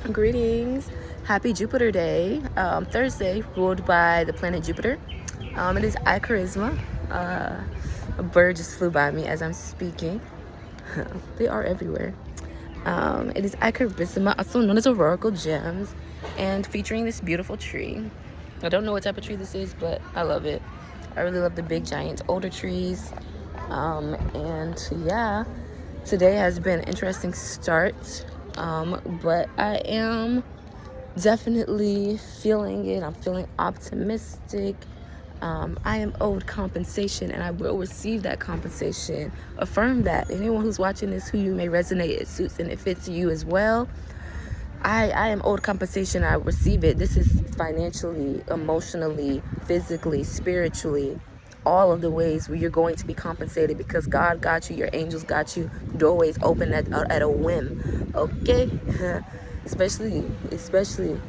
Greetings. Happy Jupiter Day. Thursday, ruled by the planet Jupiter. It is Charisma. A bird just flew by me as I'm speaking. They are everywhere. It is Charisma, also known as Auroraclegemz, and featuring this beautiful tree. I don't know what type of tree this is, but I love it. I really love the big, giant, older trees. And yeah, today has been an interesting start. But I am definitely feeling it. I'm feeling optimistic. I am owed compensation, and I will receive that compensation. Affirm that. Anyone who's watching this, who you may resonate, it suits and it fits you as well. I am owed compensation. I receive it. This is financially, emotionally, physically, spiritually, all of the ways where you're going to be compensated because God got you, your angels got you, doorways open at a whim, okay? especially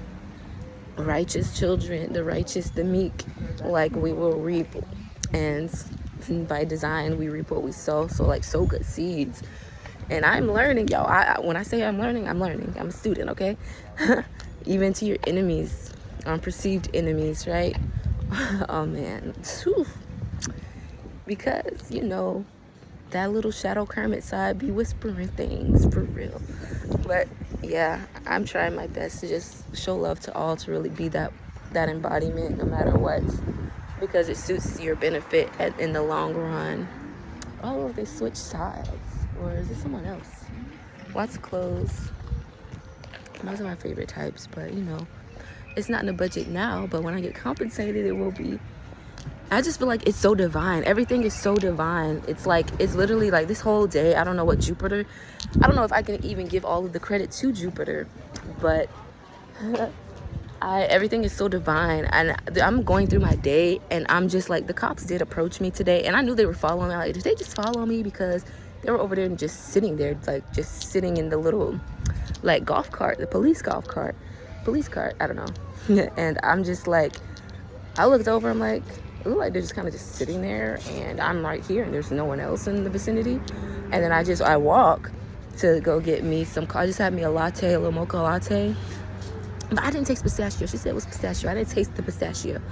righteous children, the righteous, the meek, like we will reap, and by design we reap what we sow. So like, sow good seeds. And I'm learning, y'all. When I say I'm learning, I'm a student, okay? Even to your enemies, perceived enemies, right? Oh man, whew. Because, that little shadow Kermit side be whispering things for real. But yeah, I'm trying my best to just show love to all, to really be that embodiment no matter what, because it suits your benefit in the long run. Oh, they switched sides. Or is it someone else? Lots of clothes. Those are my favorite types, but it's not in the budget now, but when I get compensated, it will be. I just feel like it's so divine. Everything is so divine. It's literally like this whole day. I don't know if I can even give all of the credit to Jupiter, but everything is so divine. And I'm going through my day, and I'm just like, the cops did approach me today, and I knew they were following me. Like, did they just follow me? Because they were over there and just sitting there, like just sitting in the little like golf cart, the police cart, I don't know. And I'm just like, I looked over, I'm like, it looked like they're just kind of just sitting there, and I'm right here, and there's no one else in the vicinity. And then I walk to go get me I just had me a latte, a little mocha latte. But I didn't taste pistachio. She said it was pistachio. I didn't taste the pistachio.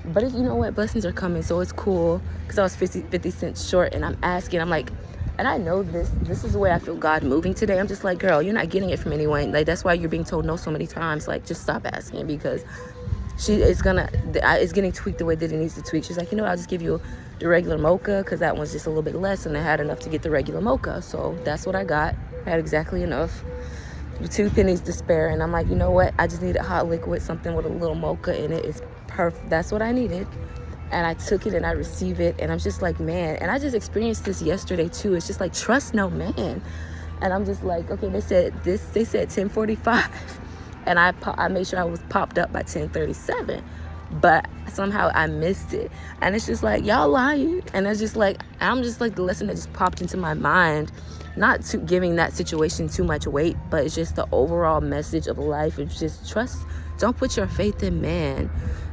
But you know what? Blessings are coming, so it's cool. Because I was 50 cents short, and I'm asking. I'm like, and I know this is the way I feel God moving today. I'm just like, girl, you're not getting it from anyone. Like, that's why you're being told no so many times. Like, just stop asking, because it's getting tweaked the way that it needs to tweak. She's like, I'll just give you the regular mocha, because that one's just a little bit less, and I had enough to get the regular mocha. So that's what I got. I had exactly enough. 2 pennies to spare, and I'm like, you know what? I just needed hot liquid, something with a little mocha in it. It's perfect. That's what I needed. And I took it and I received it, and I'm just like, man. And I just experienced this yesterday too. It's just like, trust no man. And I'm just like, okay, they said 10:45, and I made sure I was popped up by 10:37, but somehow I missed it. And it's just like, y'all lying. And it's just like, I'm just like, the lesson that just popped into my mind, not to giving that situation too much weight, but it's just the overall message of life. It's just trust. Don't put your faith in man.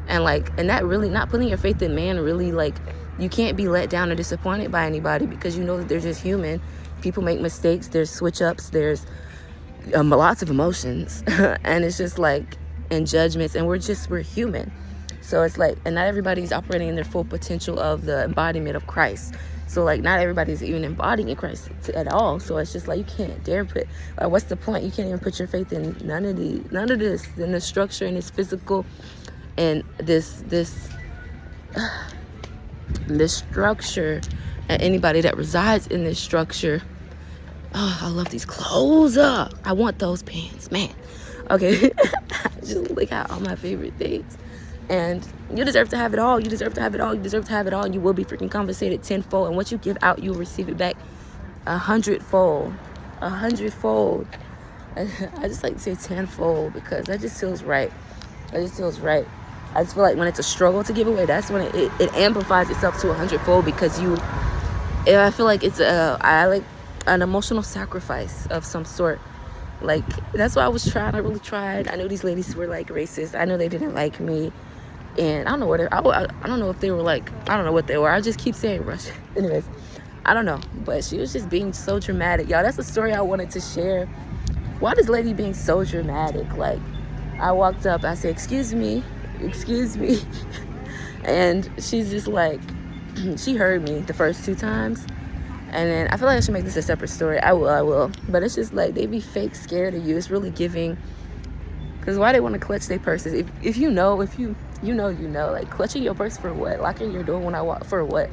And that really, not putting your faith in man, really, like, you can't be let down or disappointed by anybody, because that they're just human. People make mistakes. There's switch ups. There's lots of emotions. And it's just like, and judgments, and we're human. So it's like, and not everybody's operating in their full potential of the embodiment of Christ. So like, not everybody's even embodying Christ at all. So it's just like, you can't dare put, what's the point? You can't even put your faith in none of this, in the structure, and this physical, and this structure, and anybody that resides in this structure. Oh, I love these clothes. I want those pants, man. Okay. Just look at all my favorite things. And you deserve to have it all. You deserve to have it all. You deserve to have it all. And you will be freaking compensated tenfold. And what you give out, you'll receive it back 100-fold. 100-fold. I just like to say tenfold, because that just feels right. That just feels right. I just feel like when it's a struggle to give away, that's when it amplifies itself to 100-fold, because I feel like it's I like an emotional sacrifice of some sort. Like, that's why I was trying. I really tried. I knew these ladies were like racist. I know they didn't like me. And I don't know what I don't know if they were like, I don't know what they were. I just keep saying Russian. Anyways, I don't know. But she was just being so dramatic. Y'all, that's the story I wanted to share. why this lady being so dramatic? Like, I walked up, I said, excuse me, and she's just like, she heard me the first 2 times, and then I feel like I should make this a separate story. I will, but it's just like, they be fake scared of you. It's really giving, because why they want to clutch their purses? If you know, like, clutching your purse for what? Locking your door when I walk for what?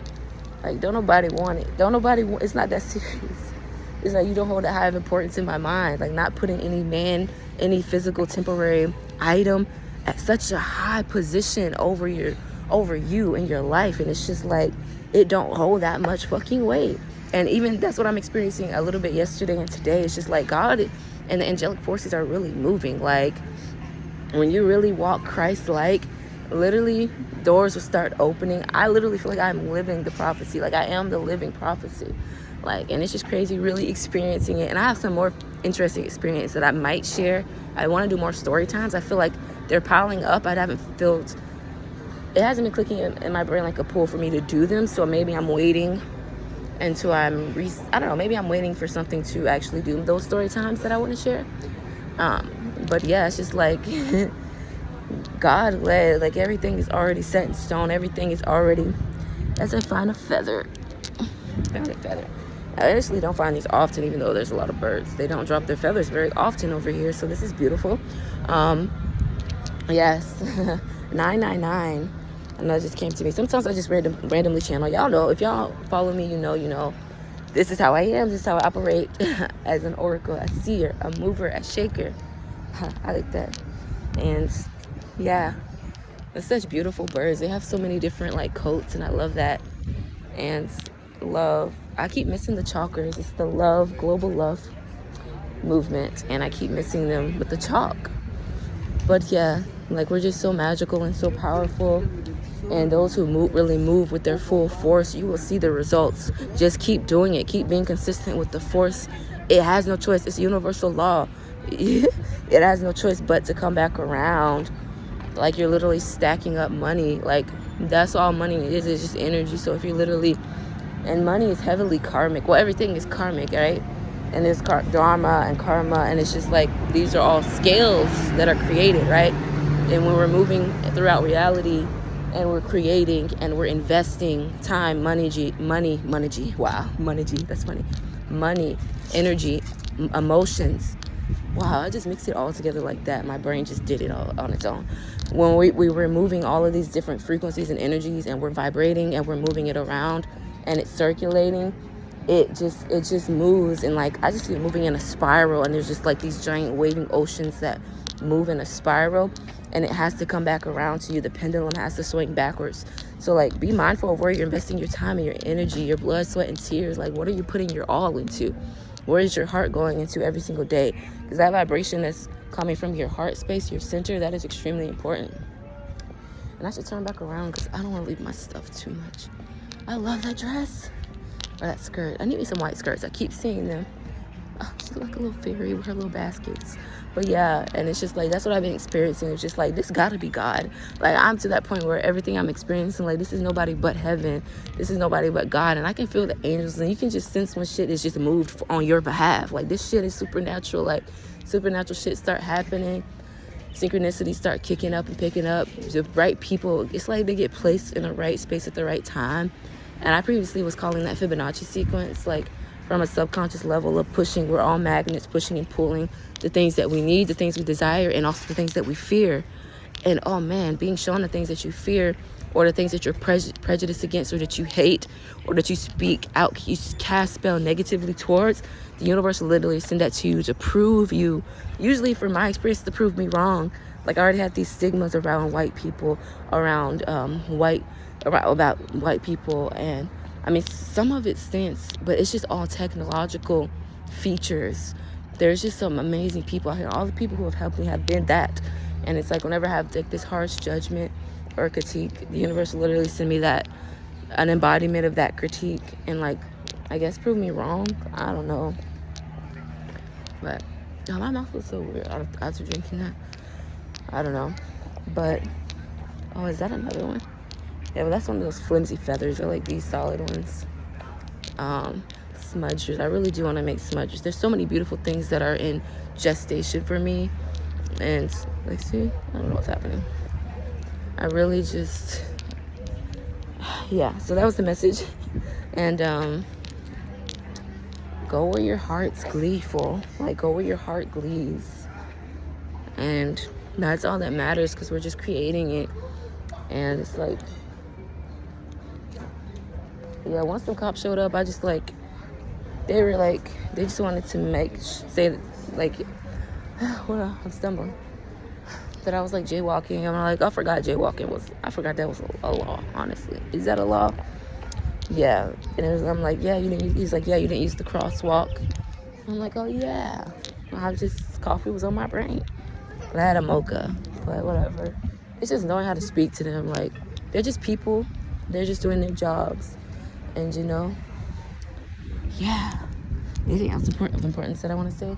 Like, don't nobody want it. It's not that serious. It's like, you don't hold that high of importance in my mind. Like, not putting any physical temporary item at such a high position over you in your life. And it's just like, it don't hold that much fucking weight. And even that's what I'm experiencing a little bit yesterday and today. It's just like, God and the angelic forces are really moving. Like, when you really walk Christ-like, literally doors will start opening. I literally feel like I'm living the prophecy. Like, I am the living prophecy. Like, and it's just crazy really experiencing it. And I have some more interesting experience that I might share. I want to do more story times. I feel like they're piling up. It hasn't been clicking in my brain like a pull for me to do them. So maybe I'm waiting until I don't know, maybe I'm waiting for something to actually do those story times that I want to share. But yeah, it's just like, God led, like, everything is already set in stone. Everything is already, as I find a feather. Found a feather. I actually don't find these often, even though there's a lot of birds. They don't drop their feathers very often over here, so this is beautiful. Yes, 999. And that just came to me. Sometimes I just randomly channel. Y'all know, if y'all follow me, you know. This is how I am. This is how I operate as an oracle, a seer, a mover, a shaker. I like that. And yeah, it's such beautiful birds. They have so many different like coats, and I love that. And love, I keep missing the chalkers. It's the love, global love movement, and I keep missing them with the chalk. But yeah, like, we're just so magical and so powerful. And those who really move with their full force, you will see the results. Just keep doing it. Keep being consistent with the force. It has no choice. It's a universal law. It has no choice but to come back around. Like, you're literally stacking up money. Like, that's all money is. It's just energy. So if you're literally, and money is heavily karmic. Well, everything is karmic, right? And there's dharma and karma. And it's just like, these are all scales that are created, right? And when we're moving throughout reality, and we're creating and we're investing time, money, that's funny. Money, energy, emotions. Wow, I just mixed it all together like that. My brain just did it all on its own. When we were moving all of these different frequencies and energies, and we're vibrating and we're moving it around and it's circulating, it just moves. And like, I just see it moving in a spiral, and there's just like these giant waving oceans that move in a spiral. And it has to come back around to you. The pendulum has to swing backwards. So like, be mindful of where you're investing your time and your energy, your blood, sweat, and tears. Like, what are you putting your all into? Where is your heart going into every single day? Because that vibration that's coming from your heart space, your center, that is extremely important. And I should turn back around because I don't want to leave my stuff too much. I love that dress. Or that skirt. I need me some white skirts. I keep seeing them. Oh, she's like a little fairy with her little baskets. But yeah, and it's just like, that's what I've been experiencing. It's just like, this gotta be God. Like, I'm to that point where everything I'm experiencing, like, this is nobody but heaven. This is nobody but God. And I can feel the angels, and you can just sense when shit is just moved on your behalf. Like, this shit is supernatural. Like, supernatural shit start happening. Synchronicities start kicking up and picking up. The right people, it's like they get placed in the right space at the right time. And I previously was calling that Fibonacci sequence, like, from a subconscious level of pushing. We're all magnets, pushing and pulling the things that we need, the things we desire, and also the things that we fear. And oh man, being shown the things that you fear, or the things that you're prejudiced against, or that you hate, or that you speak out, you cast spell negatively towards, the universe will literally send that to you to prove you, usually from my experience, to prove me wrong. Like, I already had these stigmas around white people, around about white people, and I mean, some of it stinks, but it's just all technological features. There's just some amazing people out here. All the people who have helped me have been that. And it's like, whenever I have like this harsh judgment or critique, the universe will literally send me that, an embodiment of that critique, and like, I guess prove me wrong. I don't know. But oh, my mouth was so weird after drinking that. I don't know. But oh, is that another one? Yeah, but that's one of those flimsy feathers, or like these solid ones. smudgers. I really do want to make smudgers. There's so many beautiful things that are in gestation for me. And like, see, I don't know what's happening. I really just, yeah, so that was the message. And go where your heart's gleeful. Like, go where your heart glees. And that's all that matters, because we're just creating it. And it's like, yeah, once the cops showed up, I just like, they were like, they just wanted to say like, I'm stumbling. That I was like jaywalking. I'm like, I forgot jaywalking was, I forgot that was a law, honestly. Is that a law? Yeah. And I'm like, yeah, he's like, yeah, you didn't use the crosswalk. I'm like, oh yeah. I was just, coffee was on my brain. But I had a mocha, but whatever. It's just knowing how to speak to them. Like, they're just people. They're just doing their jobs. And yeah. Anything else of importance that I want to say?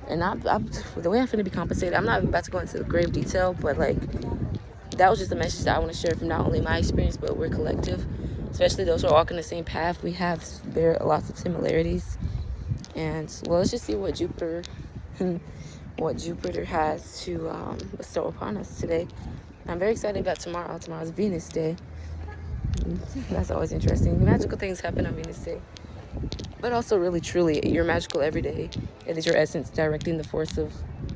And the way I'm finna be compensated, I'm not even about to go into the grave detail, but like, that was just a message that I want to share from not only my experience, but we're collective. Especially those who are walking the same path. There are lots of similarities. And well, let's just see what Jupiter has to bestow upon us today. I'm very excited about tomorrow. Tomorrow's Venus Day. That's always interesting. Magical things happen on Venus Day. But also, really, truly, you're magical every day. It is your essence directing the force of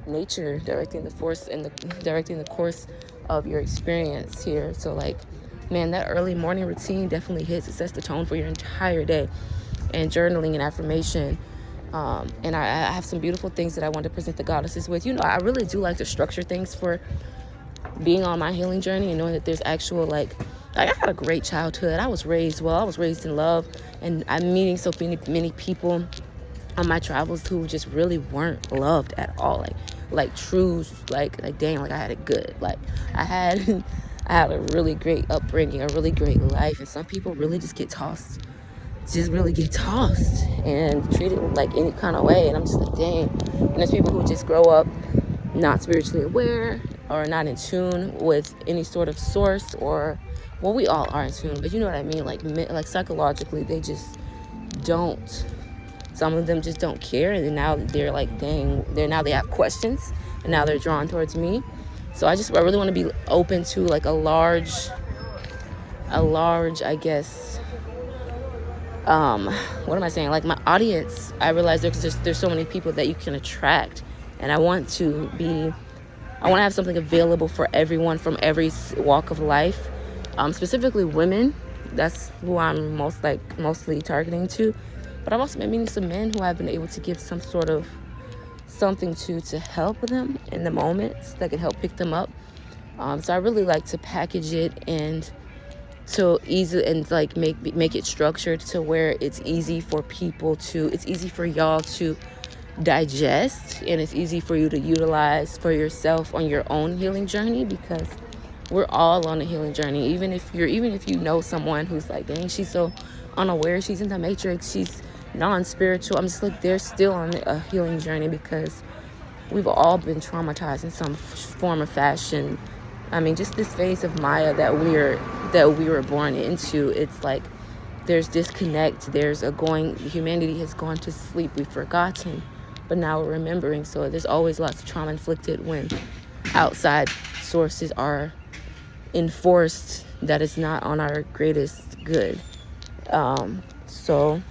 nature, directing the force and directing the course of your experience here. So, like, man, that early morning routine definitely hits. It sets the tone for your entire day. And journaling and affirmation. And I have some beautiful things that I want to present the goddesses with. I really do like to structure things for being on my healing journey and knowing that there's actual, like I had a great childhood. I was raised in love, and I'm meeting so many people on my travels who just really weren't loved at all. Like true, like dang, like I had it good. Like I had a really great upbringing, a really great life, and some people really just get tossed. Really get tossed and treated like any kind of way. And I'm just like, dang. And there's people who just grow up not spiritually aware or not in tune with any sort of source, or, well, we all are in tune, but you know what I mean? Like psychologically, they just don't. Some of them just don't care, and then now they're like, dang, they have questions, and now they're drawn towards me. So I really want to be open to like a large, I guess, what am I saying? Like my audience, I realize there's so many people that you can attract, and I want to have something available for everyone from every walk of life, specifically women. That's who I'm mostly targeting to. But I've also been meeting some men who I've been able to give some sort of something to help them in the moments that can help pick them up. So I really like to package it and so easy, and like make it structured to where it's easy for y'all to digest, and it's easy for you to utilize for yourself on your own healing journey, because we're all on a healing journey. Even if you know someone who's like, dang, she's so unaware, she's in the matrix, she's non-spiritual, I'm just like, they're still on a healing journey, because we've all been traumatized in some form or fashion. I mean, just this phase of Maya that we were born into, it's like there's disconnect, humanity has gone to sleep, we've forgotten, but now we're remembering. So there's always lots of trauma inflicted when outside sources are enforced that is not on our greatest good. So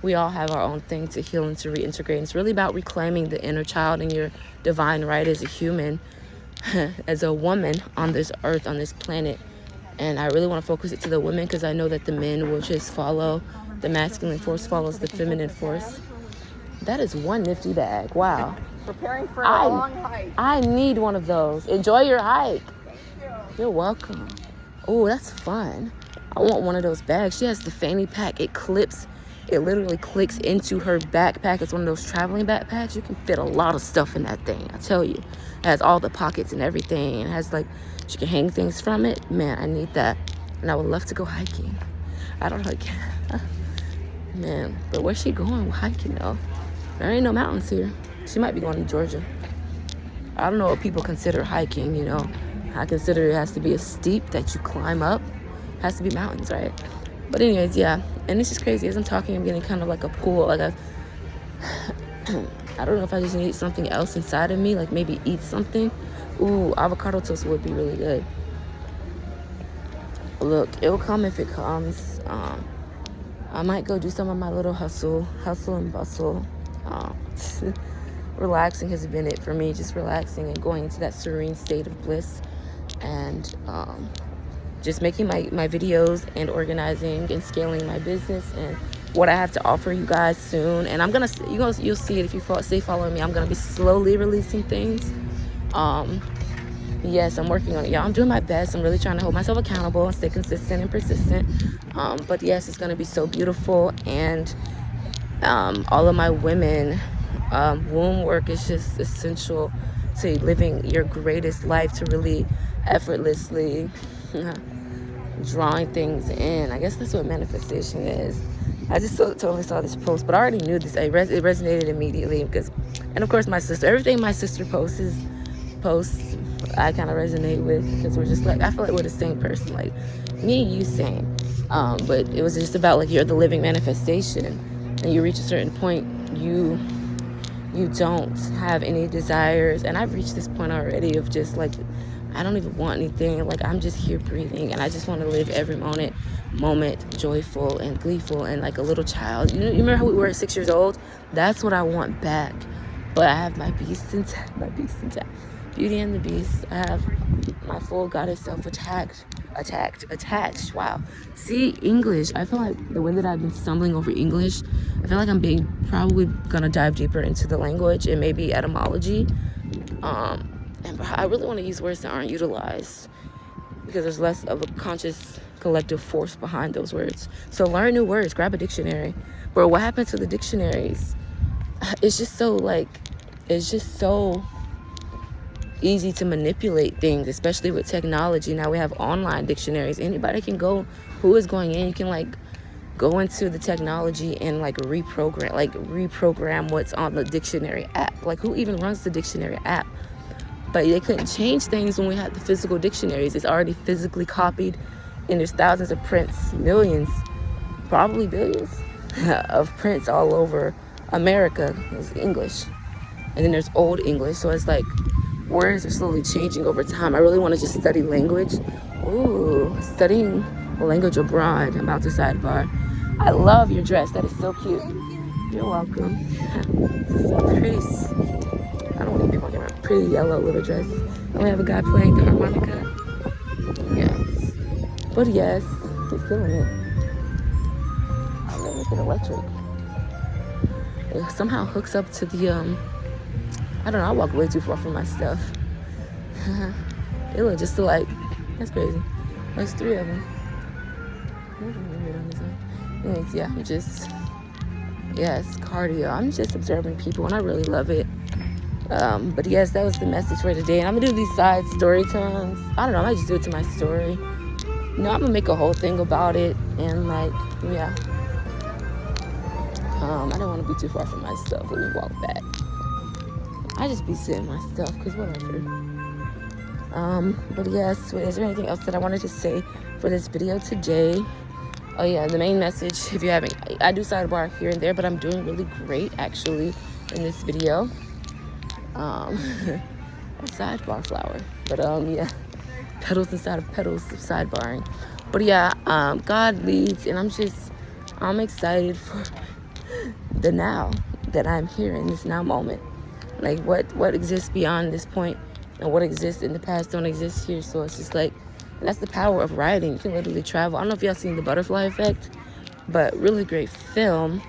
we all have our own thing to heal and to reintegrate. And it's really about reclaiming the inner child and your divine right as a human, as a woman on this earth, on this planet. And I really want to focus it to the women, because I know that the men will just follow. The masculine force follows the feminine force. That is one nifty bag. Wow. Preparing for a long hike. I need one of those. Enjoy your hike. You're welcome. Oh, that's fun. I want one of those bags. She has the fanny pack. It literally clicks into her backpack. It's one of those traveling backpacks. You can fit a lot of stuff in that thing, I tell you. It has all the pockets and everything. It has she can hang things from it. Man, I need that. And I would love to go hiking. I don't know, man, but where's she going hiking though? There ain't no mountains here. She might be going to Georgia. I don't know what people consider hiking, I consider it has to be a steep that you climb up. It has to be mountains, right? But anyways, yeah. And it's just crazy. As I'm talking, I'm getting kind of like a pull. Like I don't know if I just need something else inside of me. Like maybe eat something. Ooh, avocado toast would be really good. Look, it'll come if it comes. I might go do some of my little hustle and bustle. Relaxing has been it for me. Just relaxing and going into that serene state of bliss. And just making my videos and organizing and scaling my business and what I have to offer you guys soon. And you'll see it if you stay following me. I'm gonna be slowly releasing things. Yes, I'm working on it, y'all. I'm doing my best. I'm really trying to hold myself accountable and stay consistent and persistent. But yes, it's gonna be so beautiful. And all of my women, womb work is just essential to living your greatest life, to really effortlessly drawing things in. I guess that's what manifestation is. I just totally saw this post, but I already knew this. It resonated immediately because, and of course, my sister. Everything my sister posts, I kind of resonate with because we're just like, I feel like we're the same person. Like me and you, same. But it was just about like you're the living manifestation, and you reach a certain point, you don't have any desires. And I've reached this point already of just like, I don't even want anything. Like I'm just here breathing, and I just want to live every moment joyful and gleeful and like a little child. You remember how we were at 6 years old? That's what I want back. But I have my beast intact. Beauty and the Beast. I have my full goddess self attached. Wow. See, English. I feel like the way that I've been stumbling over English, I feel like I'm probably gonna dive deeper into the language and maybe etymology. And I really want to use words that aren't utilized because there's less of a conscious collective force behind those words. So learn new words. Grab a dictionary. Bro, what happened to the dictionaries? It's just so easy to manipulate things, especially with technology. Now we have online dictionaries. Anybody can go, who is going in, you can like go into the technology and like reprogram what's on the dictionary app. Like who even runs the dictionary app? But they couldn't change things when we had the physical dictionaries. It's already physically copied, and there's thousands of prints, millions, probably billions of prints all over America. It's English. And then there's Old English. So it's like words are slowly changing over time. I really want to just study language. Ooh, studying language abroad. I'm about to sidebar. I love your dress. That is so cute. You're welcome. This is pretty. I don't want to be walking around. Pretty yellow little dress. And we have a guy playing the harmonica. Yes. But yes, he's feeling it. I'm gonna make it electric. It somehow hooks up to the I don't know, I walk way too far from my stuff. They look just alike. That's crazy. There's 3 of them. Anyways, yeah, cardio. I'm just observing people, and I really love it. But yes, that was the message for today. And I'm gonna do these side story times. I don't know, I might just do it to my story. No, I'm gonna make a whole thing about it, and like, yeah. I don't want to be too far from my stuff. Let me walk back. I just be sitting my stuff, because whatever. But yes, is there anything else that I wanted to say for this video today? Oh yeah, the main message, if you haven't, I do sidebar here and there, but I'm doing really great actually in this video. A sidebar flower. But yeah, petals inside of petals of sidebarring. But yeah, God leads, and I'm excited for the now that I'm here in this now moment. Like what exists beyond this point and what exists in the past don't exist here. So it's just like, that's the power of writing. You can literally travel. I don't know if y'all seen The Butterfly Effect, but really great film.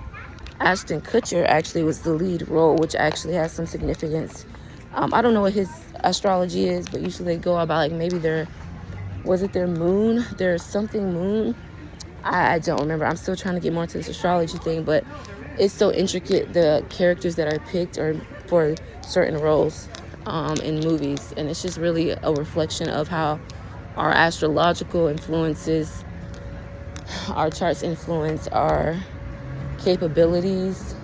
Ashton Kutcher actually was the lead role, which actually has some significance. I don't know what his astrology is, but usually they go about like maybe their moon? There's something moon. I don't remember. I'm still trying to get more into this astrology thing, but it's so intricate, the characters that are picked or for certain roles in movies. And it's just really a reflection of how our astrological influences, our charts influence our capabilities,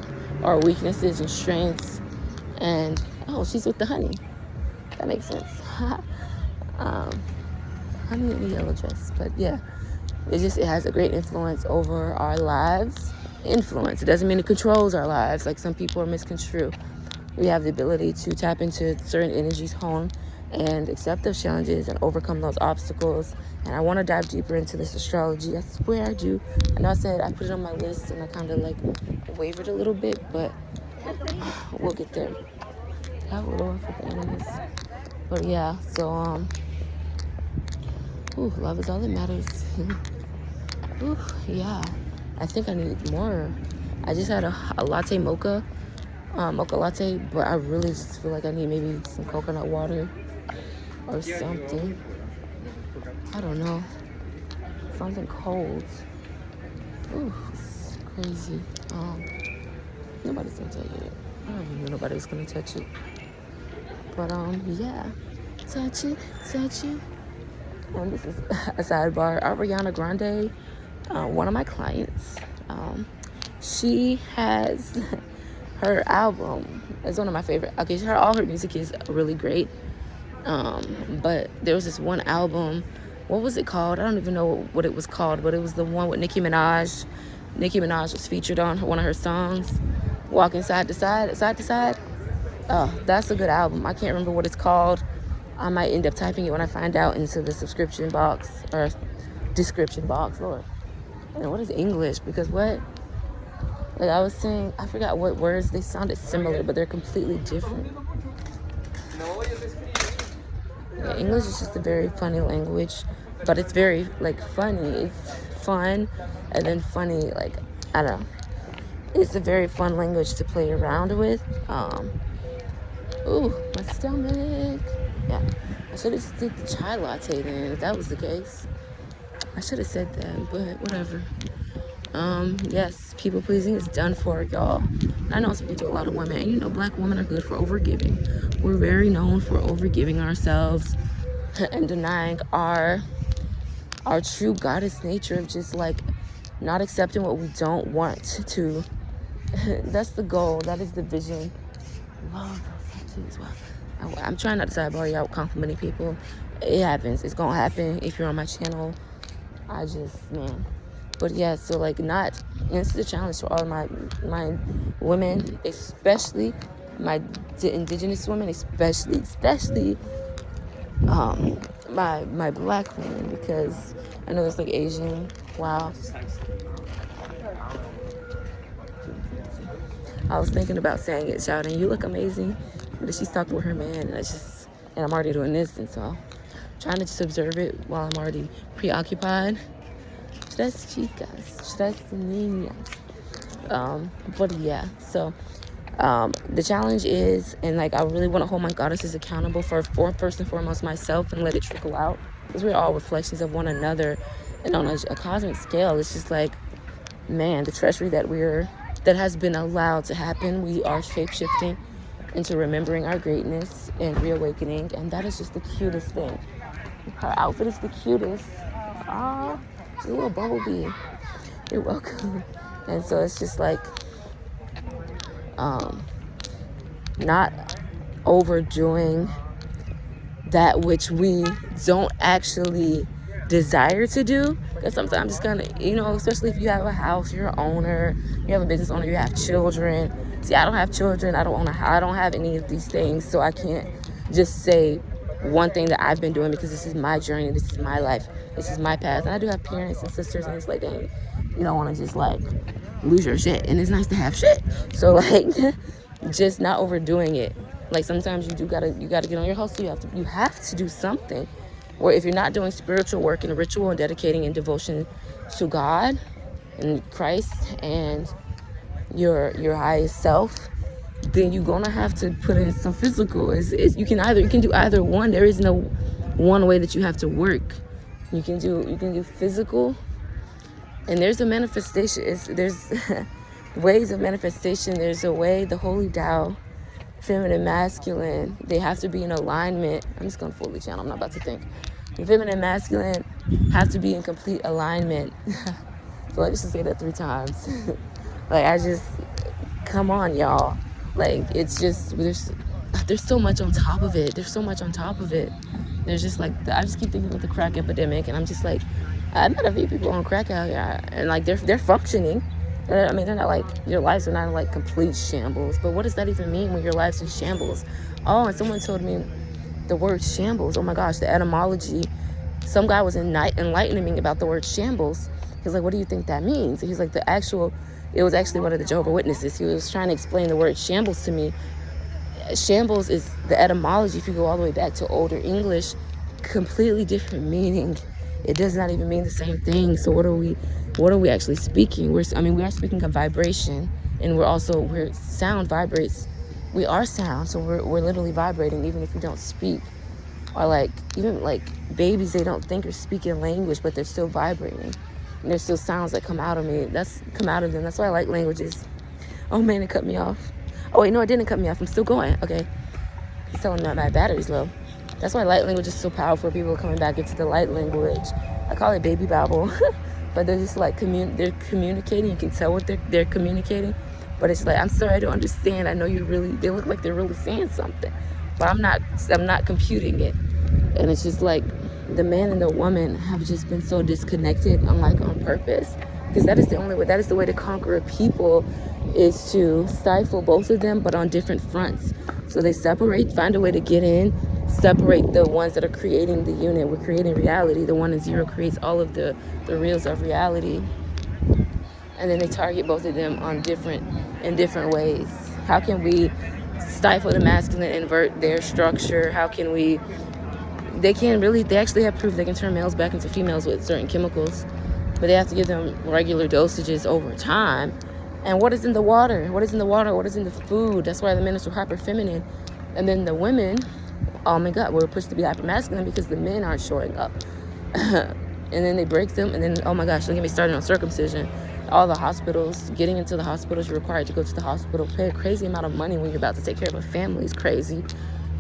our weaknesses and strengths. And oh, she's with the honey. That makes sense. Honey in the yellow dress. But yeah, it has a great influence over our lives. Influence. It doesn't mean it controls our lives like some people are misconstrued. We have the ability to tap into certain energies home and accept those challenges and overcome those obstacles. And I want to dive deeper into this astrology. I swear I do. I know I said I put it on my list and I kind of like wavered a little bit, but we'll get there. Have a little for the enemies. But yeah, so love is all that matters. Yeah. I think I need more. I just had a latte mocha latte, but I really just feel like I need maybe some coconut water or something. I don't know. Something cold. It's crazy. Nobody's gonna touch it. I don't even know nobody was gonna touch it. But yeah. Touch it. And this is a sidebar. Ariana Grande, one of my clients, she has her album. It's one of my favorite. Okay, all her music is really great. But there was this one album. What was it called? I don't even know what it was called, but it was the one with Nicki Minaj. Nicki Minaj was featured on one of her songs, Walking Side to Side. Oh, that's a good album. I can't remember what it's called. I might end up typing it when I find out into the subscription box or description box. Lord, what is English? Because what? Like I was saying, I forgot what words. They sounded similar, but they're completely different. Yeah, English is just a very funny language, but it's very like funny. It's fun and then funny. Like I don't know. It's a very fun language to play around with. My stomach. Yeah, I should have just did the chai latte then, if that was the case. I should have said that, but whatever. Yes, people pleasing is done for, y'all. I know I'm speaking to a lot of women, and you know, black women are good for overgiving. We're very known for overgiving ourselves and denying our true goddess nature of just like not accepting what we don't want to. That's the goal. That is the vision. Love those tattoos. Wow. I'm trying not to sidebar you out complimenting people. It happens. It's gonna happen if you're on my channel. But yeah, so like and this is a challenge to all my women, especially my indigenous women, especially my black women, because I know it's like Asian. Wow. I was thinking about saying it, shouting, "You look amazing," but she's talking with her man, and I'm already doing this, and so I'm trying to just observe it while I'm already preoccupied. Tres chicas, tres niñas. But yeah, so the challenge is, and like I really want to hold my goddesses accountable for first and foremost myself, and let it trickle out, because we're all reflections of one another, and on a cosmic scale, it's just like, man, the treachery that has been allowed to happen. We are shape-shifting into remembering our greatness and reawakening, and that is just the cutest thing. Her outfit is the cutest. She's a little bumblebee. You're welcome. And so it's just like not overdoing that which we don't actually desire to do. Because sometimes it's kind of, especially if you have a house, you're an owner, you have a business owner, you have children. See, I don't have children, I don't have any of these things, so I can't just say one thing that I've been doing, because this is my journey, this is my life, this is my path. And I do have parents and sisters, and it's like, dang, you don't want to just like lose your shit, and it's nice to have shit. So like, just not overdoing it. Like sometimes you gotta get on your hustle. You have to do something. Or if you're not doing spiritual work and ritual and dedicating in devotion to God and Christ and your highest self, then you're gonna have to put in some physical. You can do either one. There is no one way that you have to work. You can do physical, and there's a manifestation. There's ways of manifestation. There's a way, the holy Tao, feminine, masculine, they have to be in alignment. I'm just gonna fully channel. I'm not about to think. The feminine and masculine have to be in complete alignment. So I just say that 3 times. Come on, y'all. Like, it's just, there's so much on top of it. There's just like, I just keep thinking of the crack epidemic, and I'm just like, I met a few people on crack out here, and like they're functioning. I mean, they're not like, your lives are not like complete shambles. But what does that even mean when your life's in shambles? Oh, and someone told me the word shambles. Oh my gosh, the etymology. Some guy was enlightening me about the word shambles. He's like, what do you think that means? He's like, it was actually one of the Jehovah's Witnesses. He was trying to explain the word shambles to me. Shambles is the etymology, if you go all the way back to older English, completely different meaning. It does not even mean the same thing. So what are we actually speaking? We are speaking of vibration, and where sound vibrates. We are sound, so we're literally vibrating even if we don't speak. Or like, even like babies, they don't think or speak in language, but they're still vibrating. And there's still sounds that come out of them. That's why I like languages. Oh man, it cut me off. Oh wait, no, it didn't cut me off. I'm still going. Okay. He's telling me that my battery's low. That's why light language is so powerful. People are coming back into the light language. I call it baby babble. But they're just like, they're communicating. You can tell what they're communicating. But it's like, I'm sorry, I don't understand. I know they look like they're really saying something. But I'm not computing it. And it's just like, the man and the woman have just been so disconnected, unlike on purpose. Because that is the only way, that is the way to conquer a people, is to stifle both of them, but on different fronts. So they find a way to get in, separate the ones that are creating the unit. We're creating reality. The 1 and 0 creates all of the reals of reality. And then they target both of them in different ways. How can we stifle the masculine, invert their structure? How can we... They actually have proof they can turn males back into females with certain chemicals, but they have to give them regular dosages over time. And what is in the water? What is in the food? That's why the men are so hyper feminine. And then the women, oh my God, we're pushed to be hyper masculine because the men aren't showing up. And then they break them. And then, oh my gosh, don't get me started on circumcision. All the hospitals, getting into the hospitals, you're required to go to the hospital, pay a crazy amount of money when you're about to take care of a family. It's crazy.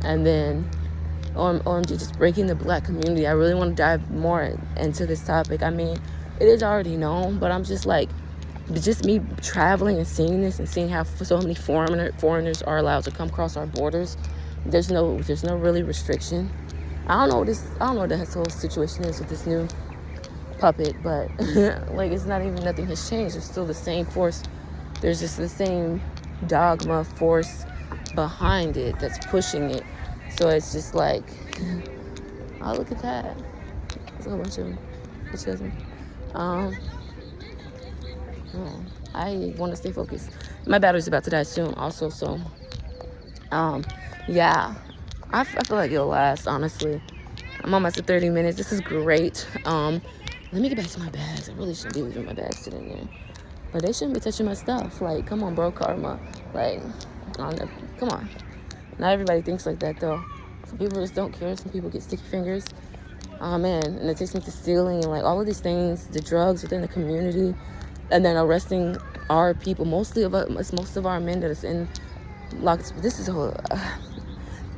And then OMG, just breaking the black community. I really want to dive more into this topic. I mean, it is already known, but I'm just like, just me traveling and seeing this and seeing how so many foreigners are allowed to come across our borders. There's no really restriction. I don't know what this whole situation is with this new puppet, but like, it's not even, nothing has changed. It's still the same force. There's just the same dogma force behind it that's pushing it. So it's just like, oh, look at that. There's a whole bunch of children. I want to stay focused. My battery's about to die soon also, so yeah. I feel like it'll last, honestly. I'm almost at 30 minutes. This is great. Let me get back to my bags. I really shouldn't be leaving my bags sitting there. But they shouldn't be touching my stuff. Like, come on, bro, karma. Like, come on. Not everybody thinks like that, though. Some people just don't care. Some people get sticky fingers. Oh, man. And it takes me to stealing and, like, all of these things, the drugs within the community, and then arresting our people. Most of our men that is in locks. This is a whole...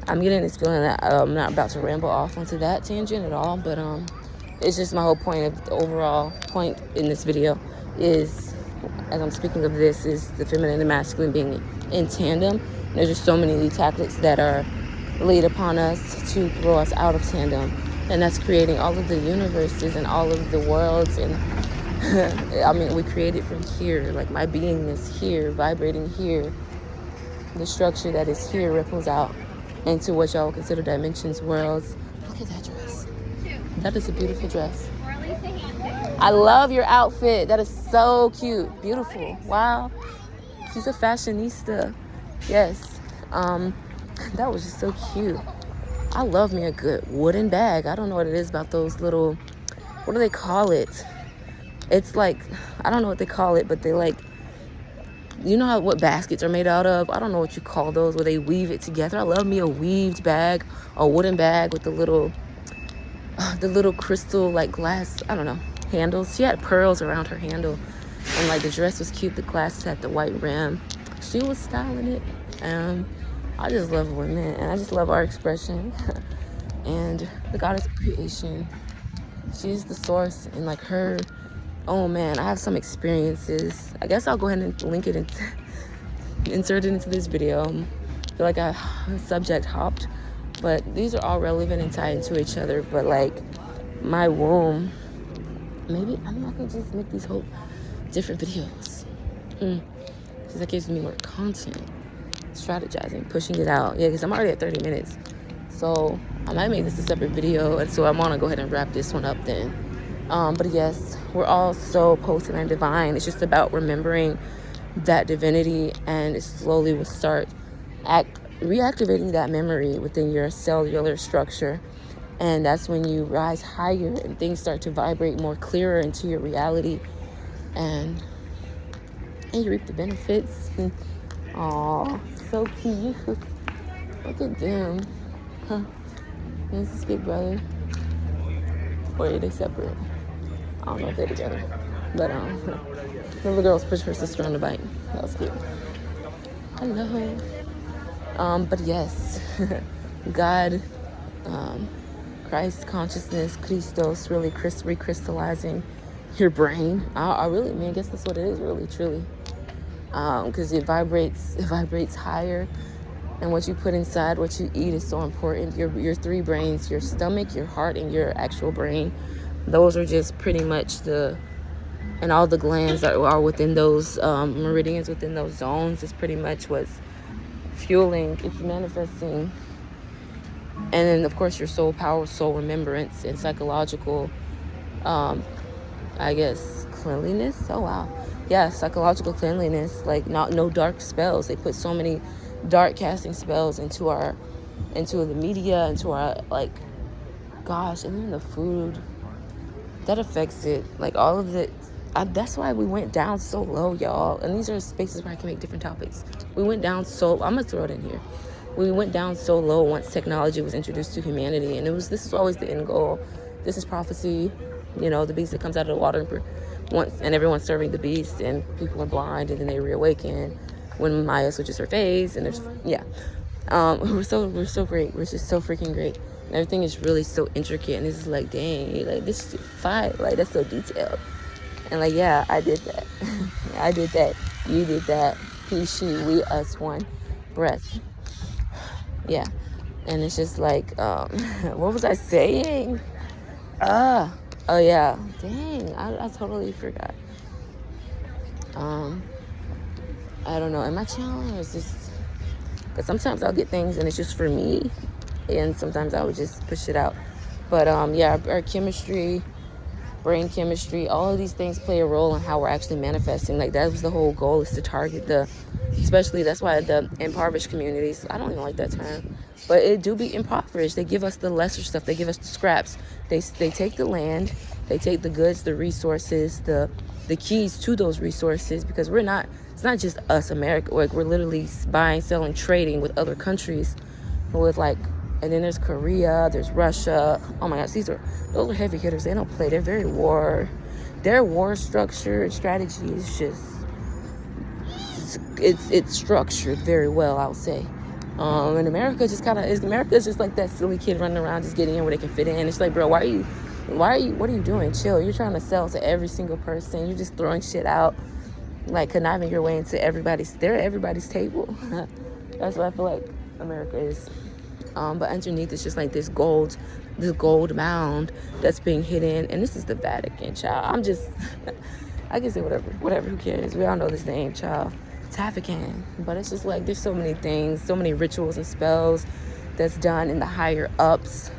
I'm getting this feeling that I'm not about to ramble off onto that tangent at all, but it's just my whole point of the overall point in this video is, as I'm speaking of this, is the feminine and the masculine being in tandem. And there's just so many tactics that are laid upon us to throw us out of tandem, and that's creating all of the universes and all of the worlds. And I mean, we create it from here. Like, my beingness here, vibrating here, the structure that is here ripples out into what y'all consider dimensions, worlds. Look at that dress. That is a beautiful dress. I love your outfit. That is so cute. Beautiful. Wow. She's a fashionista. Yes. That was just so cute. I love me a good wooden bag. I don't know what it is about those little, what do they call it? It's like, I don't know what they call it, but they like, you know what baskets are made out of? I don't know what you call those, where they weave it together. I love me a weaved bag, a wooden bag with the little crystal, like, glass, I don't know, handles. She had pearls around her handle, and like the dress was cute. The glasses had the white rim. She was styling it. I just love women, and I just love our expression. And the goddess of creation, she's the source, and like her, oh man, I have some experiences. I guess I'll go ahead and link it and insert it into this video. I feel like I subject hopped, but these are all relevant and tied into each other. But like, my womb maybe I can just make these whole different videos. Because that gives me more content. Strategizing, pushing it out. Yeah, because I'm already at 30 minutes. So I might make this a separate video. And so I want to go ahead and wrap this one up then. But yes, we're all so potent and divine. It's just about remembering that divinity, and it slowly will start reactivating that memory within your cellular structure. And that's when you rise higher and things start to vibrate more clearer into your reality, and you reap the benefits. Aw, so cute. Look at them. Huh. This is Big Brother. Or are they separate? I don't know if they're together. But the little girl's pushed her sister on the bike. That was cute. Hello. But yes, God, Christ consciousness, Christos, really recrystallizing your brain. I really, I guess that's what it is, really, truly. Because it vibrates higher, and what you put inside, what you eat, is so important. Your three brains, your stomach, your heart, and your actual brain, those are just pretty much and all the glands that are within those meridians, within those zones, is pretty much what's fueling, it's manifesting. And then of course your soul power, soul remembrance, and psychological I guess cleanliness. Oh wow. Yeah, psychological cleanliness, like no dark spells. They put so many dark casting spells into the media, into our, like, gosh, and then the food that affects it, like all of it. That's why we went down so low, y'all. And these are spaces where I can make different topics. We went down so, I'm gonna throw it in here. We went down so low once technology was introduced to humanity, and this is always the end goal. This is prophecy, the beast that comes out of the water and everyone's serving the beast, and people are blind, and then they reawaken when Maya switches her phase, and we're so great. We're just so freaking great, and everything is really so intricate, and this is like, dang, like this is fight, like that's so detailed. And like, yeah, I did that. I did that. You did that. He, she, we, us, one. Breath. Yeah. And it's just like, what was I saying? Oh yeah. Dang, I totally forgot. I don't know. Am I channeling, or is this? Because sometimes I'll get things and it's just for me, and sometimes I would just push it out. But yeah, our chemistry, brain chemistry, all of these things play a role in how we're actually manifesting. Like, that was the whole goal, is to target especially, that's why the impoverished communities, I don't even like that term, but it do be impoverished. They give us the lesser stuff. They give us the scraps. They take the land, they take the goods, the resources, the keys to those resources, because it's not just us, America. Like, we're literally buying, selling, trading with other countries, with like, and then there's Korea, there's Russia. Oh my gosh, those are heavy hitters. They don't play. They're very their war structure and strategy is just, it's structured very well, I would say. And America just America's just like that silly kid running around just getting in where they can fit in. It's like, bro, what are you doing? Chill. You're trying to sell to every single person. You're just throwing shit out, like conniving your way into everybody's table. That's what I feel like America is. But underneath it's just like this gold mound that's being hidden, and this is the Vatican, child. I can say whatever, who cares? We all know this name, child. It's Vatican. But it's just like, there's so many things, so many rituals and spells that's done in the higher ups,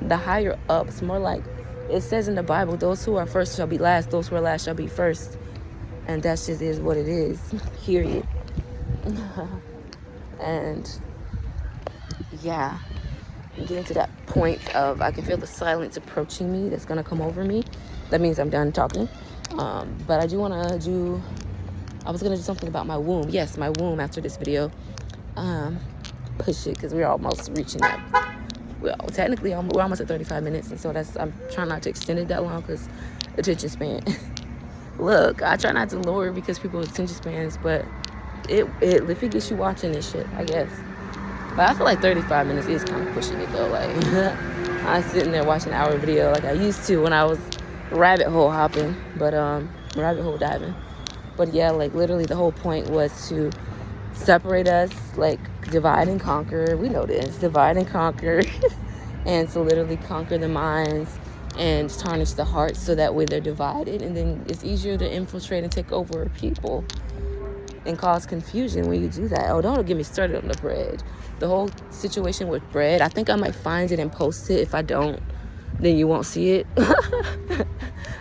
more like it says in the Bible, those who are first shall be last, those who are last shall be first. And that just is what it is, period. And yeah, getting to that point of, I can feel the silence approaching me that's gonna come over me. That means I'm done talking. But I was gonna do something about my womb. Yes, my womb, after this video. Push it, because we're almost reaching that. Well, technically we're almost at 35 minutes, and so I'm trying not to extend it that long, because attention span. Look, I try not to lower because people's attention spans, but if it gets you watching this shit, I guess. But I feel like 35 minutes is kind of pushing it, though. Like, I'm sitting there watching an hour video like I used to when I was rabbit hole hopping, but rabbit hole diving. But yeah, like, literally the whole point was to separate us, like, divide and conquer. We know this, divide and conquer. And to literally conquer the minds, and tarnish the heart, so that way they're divided, and then it's easier to infiltrate and take over people and cause confusion when you do that. Oh, don't get me started on the bread. The whole situation with bread, I think I might find it and post it. If I don't, then you won't see it.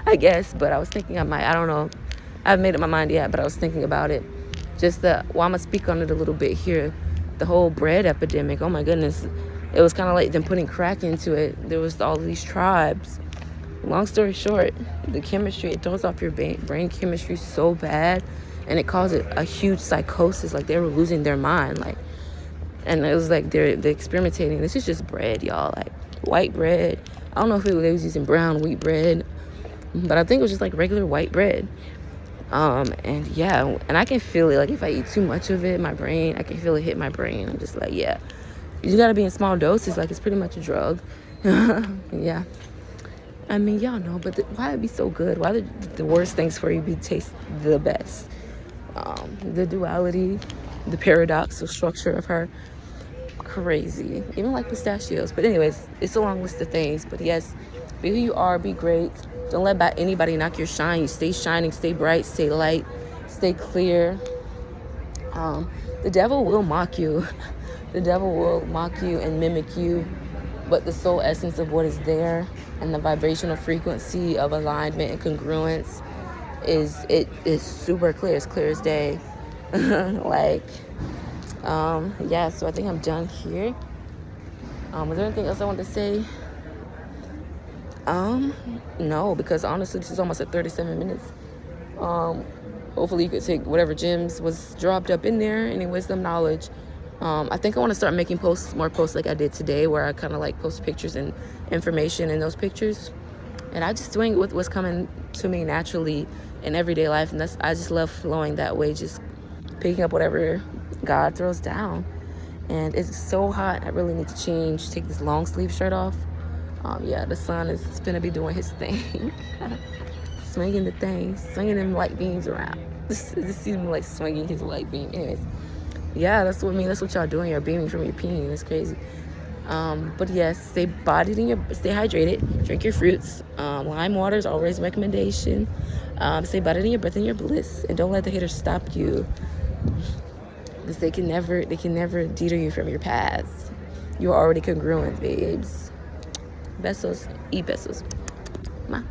I guess, but I was thinking I don't know. I haven't made up my mind yet, but I was thinking about it. I'm gonna speak on it a little bit here. The whole bread epidemic, oh my goodness. It was kind of like them putting crack into it. There was all these tribes. Long story short, the chemistry, it throws off your brain chemistry so bad, and it caused a huge psychosis. Like, they were losing their mind. Like, and it was like they're experimenting. This is just bread, y'all. Like, white bread. I don't know if they was using brown wheat bread, but I think it was just like regular white bread. And yeah, and I can feel it. Like, if I eat too much of it, I can feel it hit my brain. I'm just like, yeah, you gotta be in small doses. Like, it's pretty much a drug. Yeah. I mean, y'all know, but why it be so good? Why the worst things for you taste the best? The duality, the paradoxical structure of her, crazy. Even like pistachios. But anyways, it's a long list of things. But yes, be who you are, be great. Don't let anybody knock your shine. You stay shining, stay bright, stay light, stay clear. The devil will mock you. The devil will mock you and mimic you. But the soul essence of what is there and the vibrational frequency of alignment and congruence is super clear. It's clear as day. Yeah, so I think I'm done here. Was there anything else I wanted to say? No, because honestly, this is almost at 37 minutes. Hopefully you could take whatever gems was dropped up in there, any wisdom, knowledge. I think I want to start making more posts like I did today, where I kind of like post pictures and information in those pictures. And I just doing what's coming to me naturally in everyday life. And I just love flowing that way, just picking up whatever God throws down. And it's so hot. I really need to take this long sleeve shirt off. Yeah, the sun is gonna be doing his thing. Swinging them light beams around. This seems like swinging his light beam. Anyways, yeah, that's what y'all doing. You're beaming from your peen. It's crazy. But yes, stay hydrated. Drink your fruits. Lime water is always a recommendation. Stay bodied in your breath and your bliss, and don't let the haters stop you, because they can never deter you from your paths. You're already congruent, babes. Besos y besos. Ma.